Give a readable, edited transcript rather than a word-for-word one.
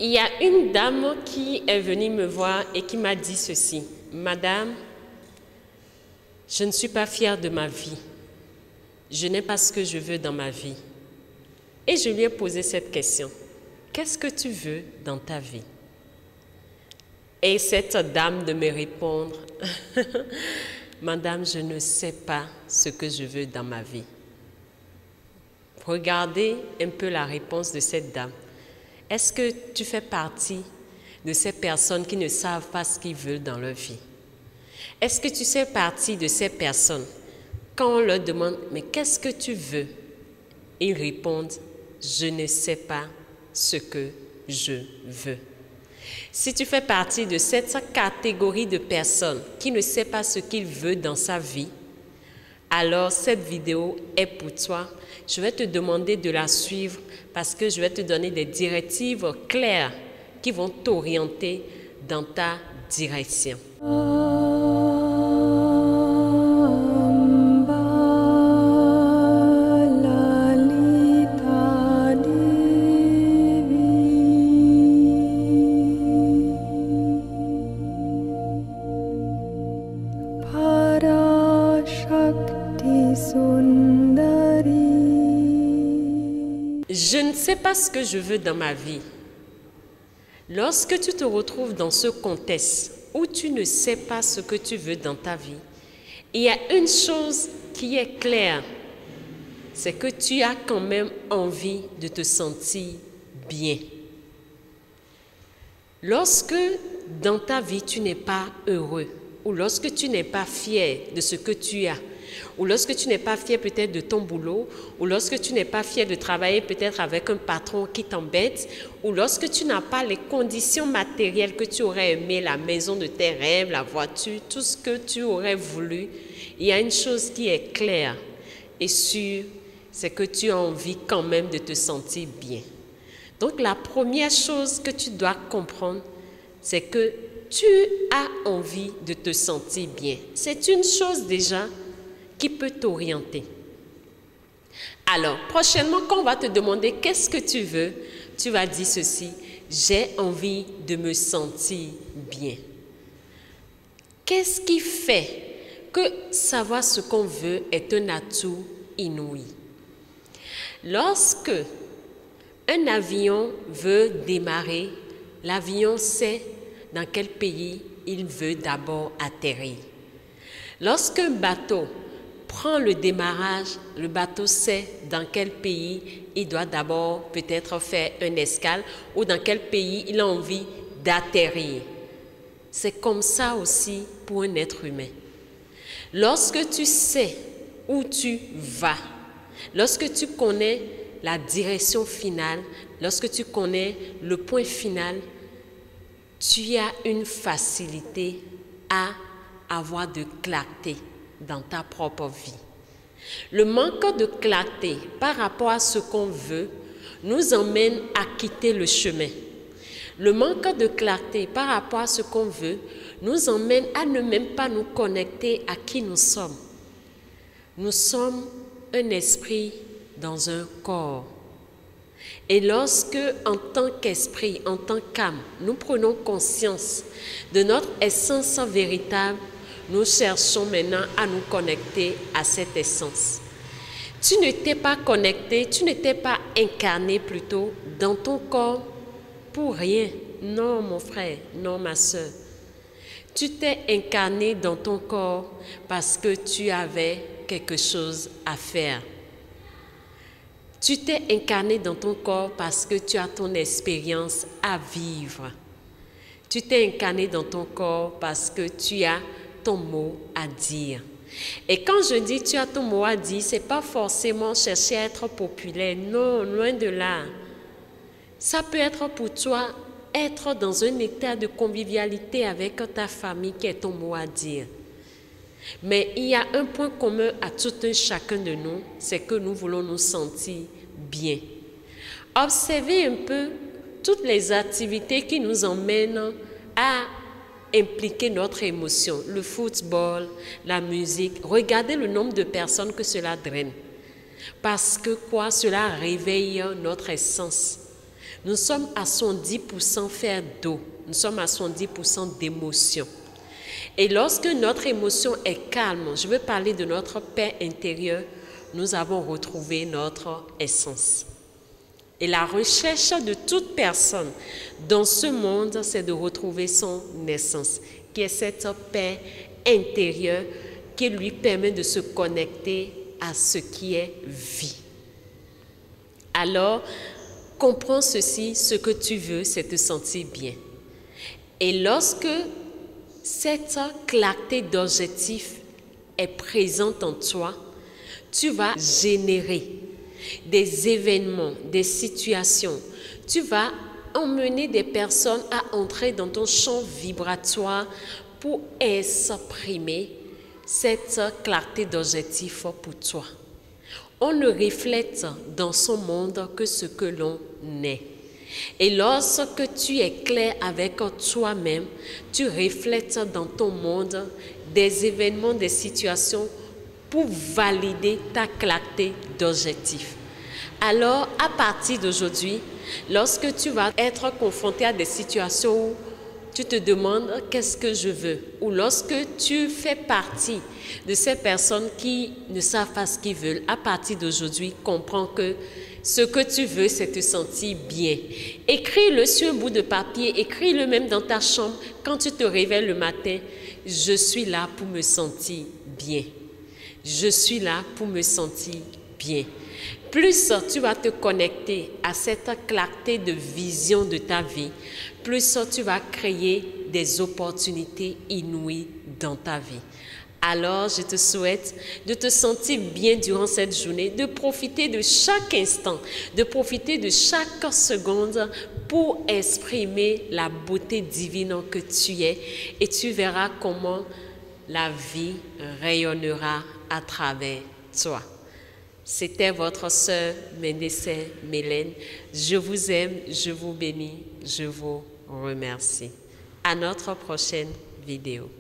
Il y a une dame qui est venue me voir et qui m'a dit ceci. Madame, je ne suis pas fière de ma vie. Je n'ai pas ce que je veux dans ma vie. Et je lui ai posé cette question. Qu'est-ce que tu veux dans ta vie? Et cette dame de me répondre, Madame, je ne sais pas ce que je veux dans ma vie. Regardez un peu la réponse de cette dame. Est-ce que tu fais partie de ces personnes qui ne savent pas ce qu'ils veulent dans leur vie? Est-ce que tu fais partie de ces personnes, quand on leur demande « Mais qu'est-ce que tu veux ?» Ils répondent « Je ne sais pas ce que je veux. » Si tu fais partie de cette catégorie de personnes qui ne sait pas ce qu'il veut dans sa vie, alors cette vidéo est pour toi. Je vais te demander de la suivre parce que je vais te donner des directives claires qui vont t'orienter dans ta direction. Je ne sais pas ce que je veux dans ma vie. Lorsque tu te retrouves dans ce contexte où tu ne sais pas ce que tu veux dans ta vie, il y a une chose qui est claire, c'est que tu as quand même envie de te sentir bien. Lorsque dans ta vie tu n'es pas heureux, ou lorsque tu n'es pas fier de ce que tu as, ou lorsque tu n'es pas fier peut-être de ton boulot, ou lorsque tu n'es pas fier de travailler peut-être avec un patron qui t'embête, ou lorsque tu n'as pas les conditions matérielles que tu aurais aimé, la maison de tes rêves, la voiture, tout ce que tu aurais voulu, il y a une chose qui est claire et sûre, c'est que tu as envie quand même de te sentir bien. Donc la première chose que tu dois comprendre, c'est que tu as envie de te sentir bien. C'est une chose déjà qui peut t'orienter. Alors, prochainement, quand on va te demander qu'est-ce que tu veux, tu vas dire ceci, j'ai envie de me sentir bien. Qu'est-ce qui fait que savoir ce qu'on veut est un atout inouï? Lorsque un avion veut démarrer, l'avion sait dans quel pays il veut d'abord atterrir. Lorsqu'un bateau prend le démarrage, le bateau sait dans quel pays il doit d'abord peut-être faire une escale ou dans quel pays il a envie d'atterrir. C'est comme ça aussi pour un être humain. Lorsque tu sais où tu vas, lorsque tu connais la direction finale, lorsque tu connais le point final, tu as une facilité à avoir de clarté dans ta propre vie. Le manque de clarté par rapport à ce qu'on veut nous emmène à quitter le chemin. Le manque de clarté par rapport à ce qu'on veut nous emmène à ne même pas nous connecter à qui nous sommes. Nous sommes un esprit dans un corps. Et lorsque, en tant qu'esprit, en tant qu'âme, nous prenons conscience de notre essence véritable, nous cherchons maintenant à nous connecter à cette essence. Tu ne t'es pas connecté, tu ne t'es pas incarné plutôt dans ton corps pour rien. Non, mon frère, non, ma soeur. Tu t'es incarné dans ton corps parce que tu avais quelque chose à faire. Tu t'es incarné dans ton corps parce que tu as ton expérience à vivre. Tu t'es incarné dans ton corps parce que tu as ton mot à dire. Et quand je dis tu as ton mot à dire, ce n'est pas forcément chercher à être populaire. Non, loin de là. Ça peut être pour toi être dans un état de convivialité avec ta famille qui est ton mot à dire. Mais il y a un point commun à tout un chacun de nous, c'est que nous voulons nous sentir bien. Observez un peu toutes les activités qui nous emmènent à impliquer notre émotion. Le football, la musique. Regardez le nombre de personnes que cela draine. Parce que quoi? Cela réveille notre essence. Nous sommes à 110% faire d'eau. Nous sommes à 110% d'émotion. Et lorsque notre émotion est calme, je veux parler de notre paix intérieure, nous avons retrouvé notre essence. Et la recherche de toute personne dans ce monde, c'est de retrouver son essence, qui est cette paix intérieure qui lui permet de se connecter à ce qui est vie. Alors, comprends ceci, ce que tu veux, c'est te sentir bien. Et lorsque cette clarté d'objectif est présente en toi, tu vas générer des événements, des situations. Tu vas emmener des personnes à entrer dans ton champ vibratoire pour exprimer cette clarté d'objectif pour toi. On ne reflète dans son monde que ce que l'on est. Et lorsque tu es clair avec toi-même, tu reflètes dans ton monde des événements, des situations pour valider ta clarté d'objectif. Alors, à partir d'aujourd'hui, lorsque tu vas être confronté à des situations où tu te demandes qu'est-ce que je veux, ou lorsque tu fais partie de ces personnes qui ne savent pas ce qu'ils veulent, à partir d'aujourd'hui, comprends que ce que tu veux, c'est te sentir bien. Écris-le sur un bout de papier, écris-le même dans ta chambre. Quand tu te réveilles le matin, je suis là pour me sentir bien. Je suis là pour me sentir bien. Plus tu vas te connecter à cette clarté de vision de ta vie, plus tu vas créer des opportunités inouïes dans ta vie. Alors, je te souhaite de te sentir bien durant cette journée, de profiter de chaque instant, de profiter de chaque seconde pour exprimer la beauté divine que tu es. Et tu verras comment la vie rayonnera à travers toi. C'était votre sœur Médecin Mélène. Je vous aime, je vous bénis, je vous remercie. À notre prochaine vidéo.